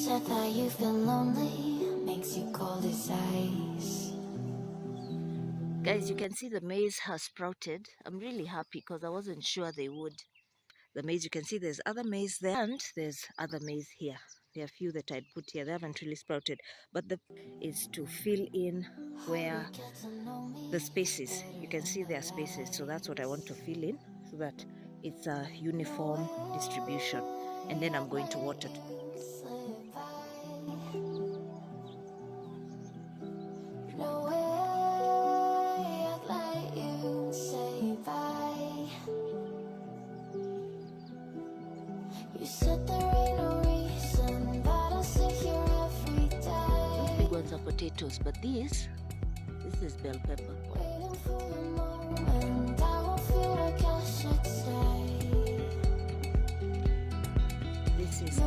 said that you've been lonely, makes you cold as ice. Guys, you can see the maize has sprouted. I'm really happy because I wasn't sure they would. The maize, you can see there's other maize there and there's other maize here. There are a few that I'd put here. They haven't really sprouted. But the is to fill in where the spaces. You can see there are spaces. So that's what I want to fill in so that it's a uniform distribution. And then I'm going to water. You said there ain't no reason, but I sit here every day. These big ones are potatoes, but this is bell pepper. Waiting for a moment, I won't feel like I should stay. This is No